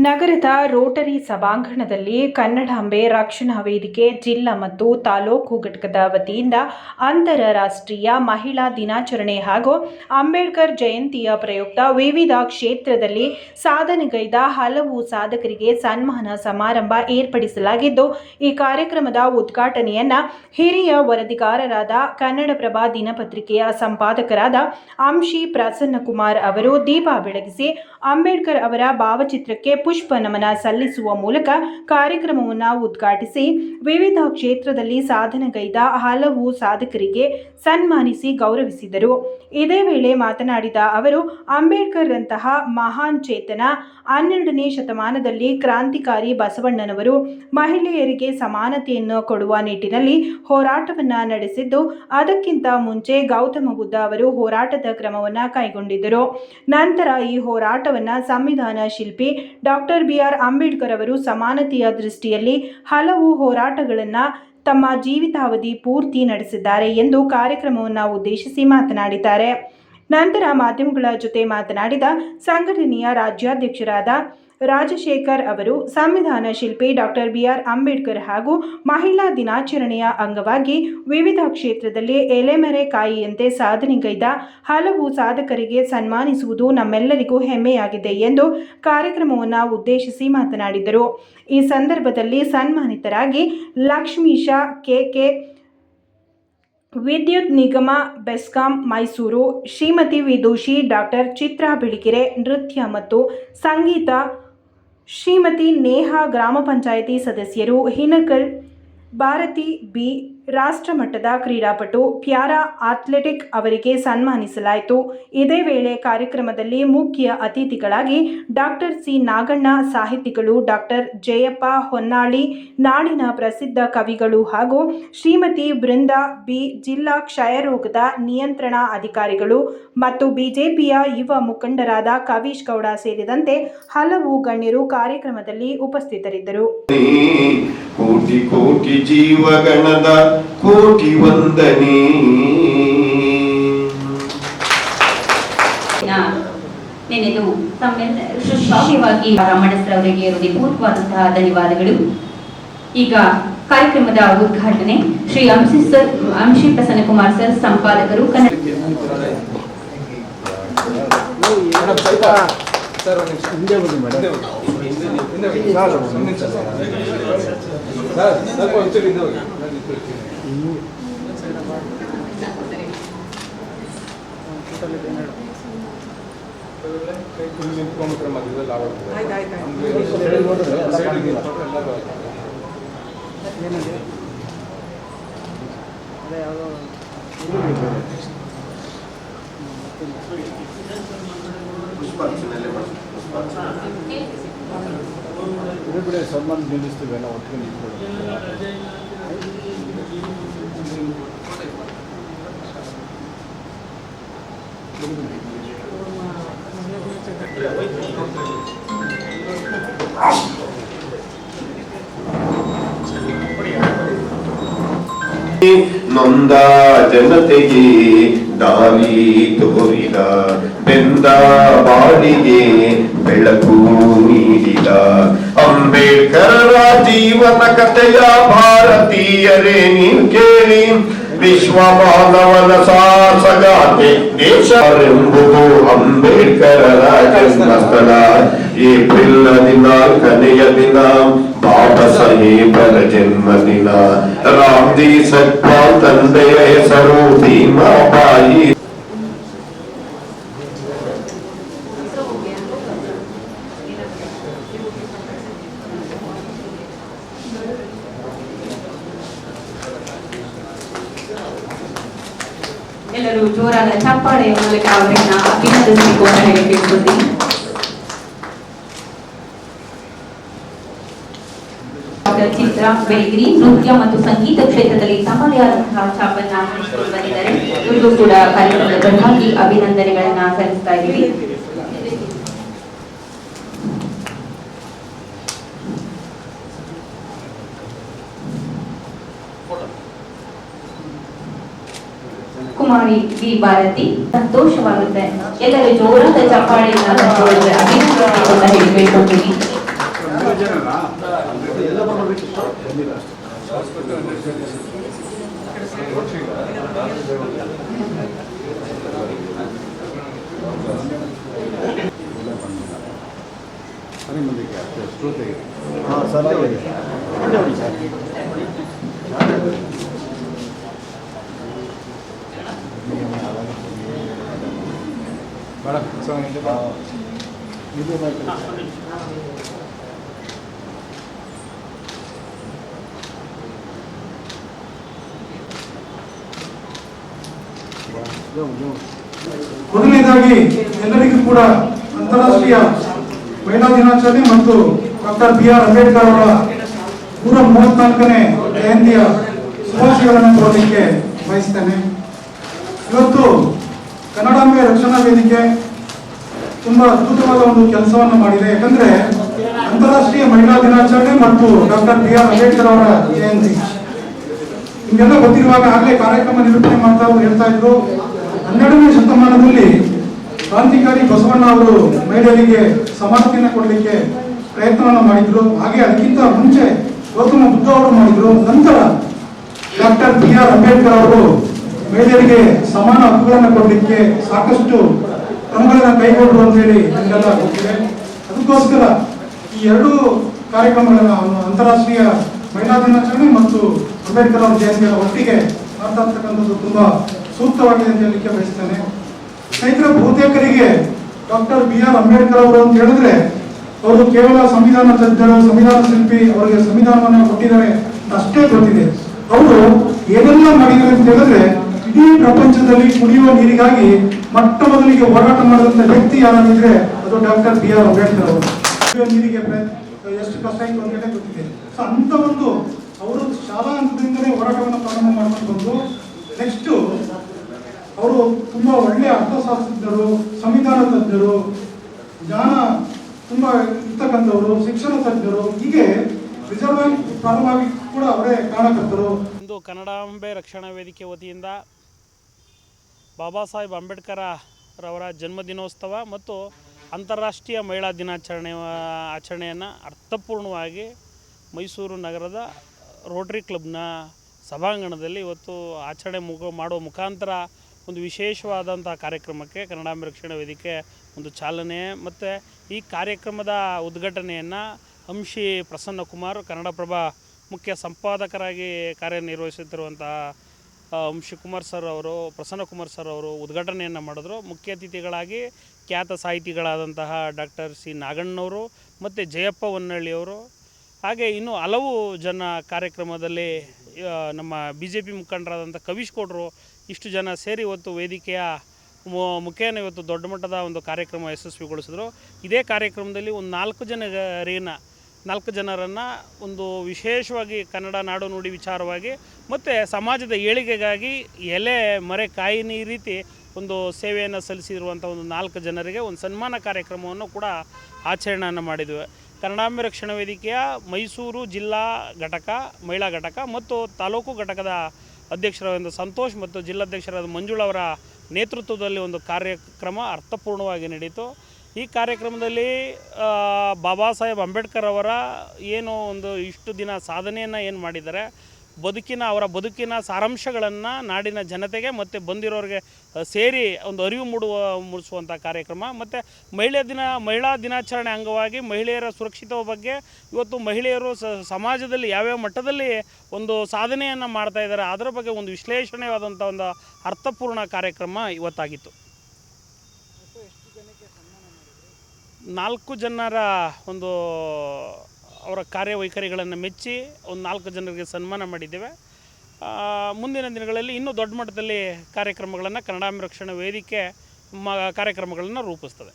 ನಗರದ ರೋಟರಿ ಸಭಾಂಗಣದಲ್ಲಿ ಕನ್ನಡಾಂಬೆ ರಕ್ಷಣಾ ವೇದಿಕೆ ಜಿಲ್ಲಾ ಮತ್ತು ತಾಲೂಕು ಘಟಕದ ವತಿಯಿಂದ ಅಂತಾರಾಷ್ಟ್ರೀಯ ಮಹಿಳಾ ದಿನಾಚರಣೆ ಹಾಗೂ ಅಂಬೇಡ್ಕರ್ ಜಯಂತಿಯ ಪ್ರಯುಕ್ತ ವಿವಿಧ ಕ್ಷೇತ್ರದಲ್ಲಿ ಸಾಧನೆಗೈದ ಹಲವು ಸಾಧಕರಿಗೆ ಸನ್ಮಾನ ಸಮಾರಂಭ ಏರ್ಪಡಿಸಲಾಗಿದ್ದು, ಈ ಕಾರ್ಯಕ್ರಮದ ಉದ್ಘಾಟನೆಯನ್ನ ಹಿರಿಯ ವರದಿಗಾರರಾದ ಕನ್ನಡಪ್ರಭ ದಿನಪತ್ರಿಕೆಯ ಸಂಪಾದಕರಾದ ಅಂಶಿ ಪ್ರಸನ್ನಕುಮಾರ್ ಅವರು ದೀಪ ಬೆಳಗಿಸಿ ಅಂಬೇಡ್ಕರ್ ಅವರ ಭಾವಚಿತ್ರಕ್ಕೆ ಪುಷ್ಪ ನಮನ ಸಲ್ಲಿಸುವ ಮೂಲಕ ಕಾರ್ಯಕ್ರಮವನ್ನು ಉದ್ಘಾಟಿಸಿ ವಿವಿಧ ಕ್ಷೇತ್ರದಲ್ಲಿ ಸಾಧನೆಗೈದ ಹಲವು ಸಾಧಕರಿಗೆ ಸನ್ಮಾನಿಸಿ ಗೌರವಿಸಿದರು. ಇದೇ ವೇಳೆ ಮಾತನಾಡಿದ ಅವರು, ಅಂಬೇಡ್ಕರ್ ರಂತಹ ಮಹಾನ್ ಚೇತನ 12ನೇ ಶತಮಾನದಲ್ಲಿ ಕ್ರಾಂತಿಕಾರಿ ಬಸವಣ್ಣನವರು ಮಹಿಳೆಯರಿಗೆ ಸಮಾನತೆಯನ್ನು ಕೊಡುವ ನಿಟ್ಟಿನಲ್ಲಿ ಹೋರಾಟವನ್ನು ನಡೆಸಿದ್ದು, ಅದಕ್ಕಿಂತ ಮುಂಚೆ ಗೌತಮ ಬುದ್ಧ ಅವರು ಹೋರಾಟದ ಕ್ರಮವನ್ನು ಕೈಗೊಂಡಿದ್ದರು. ನಂತರ ಈ ಹೋರಾಟವನ್ನು ಸಂವಿಧಾನ ಶಿಲ್ಪಿ ಡಾಕ್ಟರ್ ಬಿ.ಆರ್. ಅಂಬೇಡ್ಕರ್ ಅವರು ಸಮಾನತೆಯ ದೃಷ್ಟಿಯಲ್ಲಿ ಹಲವು ಹೋರಾಟಗಳನ್ನು ತಮ್ಮ ಜೀವಿತಾವಧಿ ಪೂರ್ತಿ ನಡೆಸಿದ್ದಾರೆ ಎಂದು ಕಾರ್ಯಕ್ರಮವನ್ನು ಉದ್ದೇಶಿಸಿ ಮಾತನಾಡಿದ್ದಾರೆ. ನಂತರ ಮಾಧ್ಯಮಗಳ ಜೊತೆ ಮಾತನಾಡಿದ ಸಂಘಟನೆಯ ರಾಜ್ಯಾಧ್ಯಕ್ಷರಾದ ರಾಜಶೇಖರ್ ಅವರು, ಸಂವಿಧಾನ ಶಿಲ್ಪಿ ಡಾಕ್ಟರ್ ಬಿ.ಆರ್. ಅಂಬೇಡ್ಕರ್ ಹಾಗೂ ಮಹಿಳಾ ದಿನಾಚರಣೆಯ ಅಂಗವಾಗಿ ವಿವಿಧ ಕ್ಷೇತ್ರದಲ್ಲಿ ಎಲೆಮರೆ ಕಾಯಿಯಂತೆ ಸಾಧನೆಗೈದ ಹಲವು ಸಾಧಕರಿಗೆ ಸನ್ಮಾನಿಸುವುದು ನಮ್ಮೆಲ್ಲರಿಗೂ ಹೆಮ್ಮೆಯಾಗಿದೆ ಎಂದು ಕಾರ್ಯಕ್ರಮವನ್ನು ಉದ್ದೇಶಿಸಿ ಮಾತನಾಡಿದರು. ಈ ಸಂದರ್ಭದಲ್ಲಿ ಸನ್ಮಾನಿತರಾಗಿ ಲಕ್ಷ್ಮೀಶ ಕೆ, ವಿದ್ಯುತ್ ನಿಗಮ ಬೆಸ್ಕಾಂ ಮೈಸೂರು, ಶ್ರೀಮತಿ ವಿದೂಷಿ, ಡಾಕ್ಟರ್ ಚಿತ್ರಾ ಬಿಳಿಕೆರೆ, ನೃತ್ಯ ಮತ್ತು ಸಂಗೀತ ಶ್ರೀಮತಿ ನೇಹಾ, ಗ್ರಾಮ ಪಂಚಾಯಿತಿ ಸದಸ್ಯರು ಹಿನಕಲ್, ಭಾರತಿ ಬಿ, ರಾಷ್ಟ್ರಮಟ್ಟದ ಕ್ರೀಡಾಪಟು ಪ್ಯಾರಾ ಅಥ್ಲೆಟಿಕ್ ಅವರಿಗೆ ಸನ್ಮಾನಿಸಲಾಯಿತು. ಇದೇ ವೇಳೆ ಕಾರ್ಯಕ್ರಮದಲ್ಲಿ ಮುಖ್ಯ ಅತಿಥಿಗಳಾಗಿ ಡಾಕ್ಟರ್ ಸಿ ನಾಗಣ್ಣ, ಸಾಹಿತಿಗಳು ಡಾಕ್ಟರ್ ಜಯಪ್ಪ ಹೊನ್ನಾಳಿ, ನಾಡಿನ ಪ್ರಸಿದ್ಧ ಕವಿಗಳು ಹಾಗೂ ಶ್ರೀಮತಿ ಬೃಂದಾ ಬಿ, ಜಿಲ್ಲಾ ಕ್ಷಯರೋಗದ ನಿಯಂತ್ರಣ ಅಧಿಕಾರಿಗಳು ಮತ್ತು ಬಿಜೆಪಿಯ ಯುವ ಮುಖಂಡರಾದ ಕವೀಶ್ ಗೌಡ ಸೇರಿದಂತೆ ಹಲವು ಗಣ್ಯರು ಕಾರ್ಯಕ್ರಮದಲ್ಲಿ ಉಪಸ್ಥಿತರಿದ್ದರು. ಕೋಟಿ ಕೋಟಿ ಜೀವಗಣದ ಕೋಟಿ ವಂದನೆ. ನೆನೆದು ತಮ್ಮೆಲ್ಲರೂ ಸುಶ್ರಾವ್ಯವಾಗಿ ರಮಣಸ್ರವರಿಗೆ ಹೃದಯಪೂರ್ವಕವಾದಂತಹ ಧನ್ಯವಾದಗಳು. ಈಗ ಕಾರ್ಯಕ್ರಮದ ಉದ್ಘಾಟನೆ ಶ್ರೀ ಅಂಶಿ ಪ್ರಸನ್ನಕುಮಾರ್ ಸರ್, ಸಂಪಾದಕರು, ಕನ್ನಡ. ಸನ್ಮಾನ ನಿಲ್ಲಿಸ್ತೀವಿ ಎಲ್ಲ ಒಟ್ಟಿಗೆ ನೊಂದ ಜನತೆಗೆ ದಾರಿ ತೋರಿದ, ಬೆಂದ ಬಾಳಿಗೆ ಬೆಳಕು ನೀಡಿದ ಅಂಬೇಡ್ಕರರ ಜೀವನ ಕಥೆಯ ಭಾರತೀಯರೇ ನೀವು ಕೇಳಿ. ವಿಶ್ವ ಮಾನವನ ಸಾಹಸಗಾಥೆ ದೇಶವೆಂಬುದು ಅಂಬೇಡ್ಕರರ ಜನ್ಮಸ್ಥಳ. ಏಪ್ರಿಲ್ 14ನೆಯ ದಿನ ಬಾಬಾ ಸಾಹೇಬರ ಜನ್ಮದಿನ. ರಾಮ್ಜಿ ಸಕ್ಪಾಲ್ ತಂದೆಯ ಹೆಸರು ಭೀಮಾಬಾಯಿ. ಎಲ್ಲರೂ ಜೋರಾದ ಚಪ್ಪಾಳೆಯ ಮೂಲಕ ಅವರನ್ನ ಅಭಿನಂದಿಸಬೇಕು ಅಂತ ಹೇಳಿ ಕೇಳ್ಕೊಳ್ತೀನಿ. ಡಾಕ್ಟರ್ ಚಿತ್ರಾ ಬೆಳಗಿರಿ ನೃತ್ಯ ಮತ್ತು ಸಂಗೀತ ಕ್ಷೇತ್ರದಲ್ಲಿ ತಮ್ಮದೇ ಆದಂತಹ ಛಾಪನ್ನ ಮೂಡಿಸಿಕೊಂಡು ಬಂದಿದ್ದಾರೆ. ಇವರಿಗೂ ಕೂಡ ಕಾರ್ಯಕ್ರಮದ ಪರವಾಗಿ ಅಭಿನಂದನೆಗಳನ್ನ ಸಲ್ಲಿಸ್ತಾ ಇದ್ದೀವಿ. ಕುಮಾರಿ ವಿ ಭಾರತಿ, ಸಂತೋಷವಾಗುತ್ತೆ. ಎಲ್ಲರೂ ಜೋರಾದ ಚಪ್ಪಾಳೆಯಿಂದ ಅಭಿನಂದನೆ ಅಂತ ಹೇಳಿ ಕೇಳ್ಕೊಳ್ತೀನಿ. हाँ सर आइए सर ಮೇಡಮ್ ಇದು ಮೊದಲನೇದಾಗಿ ಎಲ್ಲರಿಗೂ ಕೂಡ ಅಂತಾರಾಷ್ಟ್ರೀಯ ಮಹಿಳಾ ದಿನಾಚರಣೆ ಮತ್ತು ಡಾಕ್ಟರ್ BR ಅಂಬೇಡ್ಕರ್ ಅವರ 134ನೇ ಜಯಂತಿಯ ಶುಭಾಶಯಗಳನ್ನು ಕೋರಲಿಕ್ಕೆ ಬಯಸ್ತೇನೆ. ಇವತ್ತು ಕನ್ನಡಾಂಬೆ ರಕ್ಷಣಾ ವೇದಿಕೆ ತುಂಬಾ ಅದ್ಭುತವಾದ ಒಂದು ಕೆಲಸವನ್ನು ಮಾಡಿದೆ. ಯಾಕಂದ್ರೆ ಅಂತಾರಾಷ್ಟ್ರೀಯ ಮಹಿಳಾ ದಿನಾಚರಣೆ ಮತ್ತು ಡಾಕ್ಟರ್ BR ಅಂಬೇಡ್ಕರ್ ಅವರ ಜಯಂತಿ ನಿಮಗೆಲ್ಲ ಗೊತ್ತಿರುವಾಗ ಆಗಲೇ ಕಾರ್ಯಕ್ರಮ ನಿರೂಪಣೆ ಮಾಡ್ತಾ ಹೇಳ್ತಾ ಇದ್ರು, 12ನೇ ಶತಮಾನದಲ್ಲಿ ಕ್ರಾಂತಿಕಾರಿ ಬಸವಣ್ಣ ಅವರು ಮಹಿಳೆಯರಿಗೆ ಸಮಾನತೆಯನ್ನು ಕೊಡಲಿಕ್ಕೆ ಪ್ರಯತ್ನವನ್ನು ಮಾಡಿದ್ರು. ಹಾಗೆ ಅದಕ್ಕಿಂತ ಮುಂಚೆ ಗೌತಮ ಬುದ್ಧ ಅವರು ಮಾಡಿದ್ರು. ನಂತರ ಡಾಕ್ಟರ್ BR ಅಂಬೇಡ್ಕರ್ ಅವರು ಮಹಿಳೆಯರಿಗೆ ಸಮಾನ ಹಕ್ಕುಗಳನ್ನು ಕೊಡಲಿಕ್ಕೆ ಸಾಕಷ್ಟು ಕ್ರಮಗಳನ್ನು ಕೈಗೊಂಡ್ರು ಅಂತ ಹೇಳಿ ನಮಗೆಲ್ಲ ಗೊತ್ತಿದೆ. ಅದಕ್ಕೋಸ್ಕರ ಈ ಎರಡು ಕಾರ್ಯಕ್ರಮಗಳನ್ನು ಅಂತಾರಾಷ್ಟ್ರೀಯ ಮಹಿಳಾ ದಿನಾಚರಣೆ ಮತ್ತು ಅಂಬೇಡ್ಕರ್ ಅವರ ಜಯಂತಿಯ ಒಟ್ಟಿಗೆ ಮಾಡ್ತಾ ಇರ್ತಕ್ಕಂಥದ್ದು ತುಂಬಾ ಸೂಕ್ತವಾಗಿದೆ ಅಂತ ಹೇಳಲಿಕ್ಕೆ ಬಯಸ್ತೇನೆ. ಸ್ನೇಹಿತರೆ, ಬಹುತೇಕರಿಗೆ ಡಾಕ್ಟರ್ BR ಅಂಬೇಡ್ಕರ್ ಅವರು ಅಂತ ಹೇಳಿದ್ರೆ ಅವರು ಕೇವಲ ಸಂವಿಧಾನ ತಜ್ಞರು, ಸಂವಿಧಾನ ಶಿಲ್ಪಿ, ಅವರಿಗೆ ಸಂವಿಧಾನವನ್ನು ಕೊಟ್ಟಿದ್ದಾರೆ ಅಷ್ಟೇ ಗೊತ್ತಿದೆ. ಅವರು ಏನೆಲ್ಲ ಮಾಡಿದ್ದಾರೆ ಅಂತ ಹೇಳಿದ್ರೆ ಇಡೀ ಪ್ರಪಂಚದಲ್ಲಿ ಕುಡಿಯುವ ನೀರಿಗಾಗಿ ಮೊಟ್ಟ ಮೊದಲಿಗೆ ಹೋರಾಟ ಮಾಡಿದಂಥ ವ್ಯಕ್ತಿ ಯಾರಾಗಿದ್ರೆ ಅದು ಡಾಕ್ಟರ್ BR ಅಂಬೇಡ್ಕರ್ ಅವರು. ಕುಡಿಯುವ ನೀರಿಗೆ ಎಷ್ಟು ಕಷ್ಟ ಆಯಿತು ಅಂತ ಹೇಳಿ ಗೊತ್ತಿದೆ. ಸೊ ಅಂತ ಒಂದು ಅವರು ಶಾಲಾ ಹಂತದಿಂದಲೇ ಹೋರಾಟವನ್ನು ಪ್ರಾರಂಭ ಮಾಡ್ಕೊಂಡು ಬಂದು ನೆಕ್ಸ್ಟ್ ಅವರು ತುಂಬಾ ಒಳ್ಳೆಯ ಅರ್ಥಶಾಸ್ತ್ರಜ್ಞರು, ಸಂವಿಧಾನ ತಜ್ಞರು, ಜ್ಞಾನ ತುಂಬಾ ಇರ್ತಕ್ಕಂಥವರು, ಶಿಕ್ಷಣ ತಜ್ಞರು, ಹೀಗೆ ರಿಸರ್ವ್ ಬ್ಯಾಂಕ್ ಪ್ರಾರಂಭವಾಗಿ ಕೂಡ ಅವರೇ ಕಾರಣಕರ್ತರು. ಇಂದು ಕನ್ನಡಾಂಬೆ ರಕ್ಷಣಾ ವೇದಿಕೆ ವತಿಯಿಂದ ಬಾಬಾ ಸಾಹೇಬ್ ಅಂಬೇಡ್ಕರ್ ರವರ ಜನ್ಮದಿನೋತ್ಸವ ಮತ್ತು ಅಂತಾರಾಷ್ಟ್ರೀಯ ಮಹಿಳಾ ಆಚರಣೆಯನ್ನು ಅರ್ಥಪೂರ್ಣವಾಗಿ ಮೈಸೂರು ನಗರದ ರೋಟರಿ ಕ್ಲಬ್ನ ಸಭಾಂಗಣದಲ್ಲಿ ಇವತ್ತು ಆಚರಣೆ ಮಾಡುವ ಮುಖಾಂತರ ಒಂದು ವಿಶೇಷವಾದಂಥ ಕಾರ್ಯಕ್ರಮಕ್ಕೆ ಕನ್ನಡಾಂಬೆ ರಕ್ಷಣಾ ವೇದಿಕೆ ಒಂದು ಚಾಲನೆ ಮತ್ತು ಈ ಕಾರ್ಯಕ್ರಮದ ಉದ್ಘಾಟನೆಯನ್ನು ಹಂಶಿ ಪ್ರಸನ್ನಕುಮಾರ್, ಕನ್ನಡಪ್ರಭ ಮುಖ್ಯ ಸಂಪಾದಕರಾಗಿ ಕಾರ್ಯನಿರ್ವಹಿಸುತ್ತಿರುವಂತಹ ಪ್ರಸನ್ನಕುಮಾರ್ ಸರ್ ಅವರು ಉದ್ಘಾಟನೆಯನ್ನು ಮಾಡಿದ್ರು. ಮುಖ್ಯ ಅತಿಥಿಗಳಾಗಿ ಖ್ಯಾತ ಸಾಹಿತಿಗಳಾದಂತಹ ಡಾಕ್ಟರ್ C ನಾಗಣ್ಣವರು ಮತ್ತು ಜಯಪ್ಪ ಹೊನ್ನಳ್ಳಿಯವರು, ಹಾಗೆ ಇನ್ನೂ ಹಲವು ಜನ ಕಾರ್ಯಕ್ರಮದಲ್ಲಿ ನಮ್ಮ BJP ಮುಖಂಡರಾದಂಥ ಕವೀಶ್ ಗೌಡರು, ಇಷ್ಟು ಜನ ಸೇರಿ ಇವತ್ತು ವೇದಿಕೆಯ ಮುಖೇನ ಇವತ್ತು ದೊಡ್ಡ ಮಟ್ಟದ ಒಂದು ಕಾರ್ಯಕ್ರಮ ಯಶಸ್ವಿಗೊಳಿಸಿದ್ರು. ಇದೇ ಕಾರ್ಯಕ್ರಮದಲ್ಲಿ ಒಂದು 4 ಜನರನ್ನು ಒಂದು ವಿಶೇಷವಾಗಿ ಕನ್ನಡ ನಾಡು ನುಡಿ ವಿಚಾರವಾಗಿ ಮತ್ತು ಸಮಾಜದ ಏಳಿಗೆಗಾಗಿ ಎಲೆ ಮರೆ ಕಾಯಿನಿ ರೀತಿ ಒಂದು ಸೇವೆಯನ್ನು ಸಲ್ಲಿಸಿರುವಂಥ ಒಂದು 4 ಜನರಿಗೆ ಒಂದು ಸನ್ಮಾನ ಕಾರ್ಯಕ್ರಮವನ್ನು ಕೂಡ ಆಚರಣೆಯನ್ನು ಮಾಡಿದ್ವಿ. ಕನ್ನಡಾಂಬೆ ರಕ್ಷಣಾ ವೇದಿಕೆಯ ಮೈಸೂರು ಜಿಲ್ಲಾ ಘಟಕ, ಮಹಿಳಾ ಘಟಕ ಮತ್ತು ತಾಲೂಕು ಘಟಕದ ಅಧ್ಯಕ್ಷರಾದ ಸಂತೋಷ್ ಮತ್ತು ಜಿಲ್ಲಾಧ್ಯಕ್ಷರಾದ ಮಂಜುಳವರ ನೇತೃತ್ವದಲ್ಲಿ ಒಂದು ಕಾರ್ಯಕ್ರಮ ಅರ್ಥಪೂರ್ಣವಾಗಿ ನಡೆಯಿತು. ಈ ಕಾರ್ಯಕ್ರಮದಲ್ಲಿ ಬಾಬಾ ಸಾಹೇಬ್ ಅಂಬೇಡ್ಕರ್ ಅವರ ಏನು ಒಂದು ಇಷ್ಟು ದಿನ ಸಾಧನೆಯನ್ನು ಏನು ಮಾಡಿದ್ದಾರೆ, ಅವರ ಬದುಕಿನ ಸಾರಾಂಶಗಳನ್ನು ನಾಡಿನ ಜನತೆಗೆ ಮತ್ತು ಬಂದಿರೋರಿಗೆ ಸೇರಿ ಒಂದು ಅರಿವು ಮೂಡಿಸುವಂಥ ಕಾರ್ಯಕ್ರಮ ಮತ್ತು ಮಹಿಳಾ ದಿನಾಚರಣೆ ಅಂಗವಾಗಿ ಮಹಿಳೆಯರ ಸುರಕ್ಷಿತ ಬಗ್ಗೆ ಇವತ್ತು ಮಹಿಳೆಯರು ಸಮಾಜದಲ್ಲಿ ಯಾವ್ಯಾವ ಮಟ್ಟದಲ್ಲಿ ಒಂದು ಸಾಧನೆಯನ್ನು ಮಾಡ್ತಾ ಇದ್ದಾರೆ ಅದರ ಬಗ್ಗೆ ಒಂದು ವಿಶ್ಲೇಷಣೆಯಾದಂಥ ಒಂದು ಅರ್ಥಪೂರ್ಣ ಕಾರ್ಯಕ್ರಮ ಇವತ್ತಾಗಿತ್ತು. 4 ಜನರ ಒಂದು ಅವರ ಕಾರ್ಯವೈಖರಿಗಳನ್ನು ಮೆಚ್ಚಿ ಒಂದು 4 ಜನರಿಗೆ ಸನ್ಮಾನ ಮಾಡಿದ್ದೇವೆ. ಮುಂದಿನ ದಿನಗಳಲ್ಲಿ ಇನ್ನೂ ದೊಡ್ಡ ಮಟ್ಟದಲ್ಲಿ ಕಾರ್ಯಕ್ರಮಗಳನ್ನು ಕನ್ನಡಾಂಬೆ ರಕ್ಷಣಾ ವೇದಿಕೆ ಕಾರ್ಯಕ್ರಮಗಳನ್ನು ರೂಪಿಸ್ತದೆ.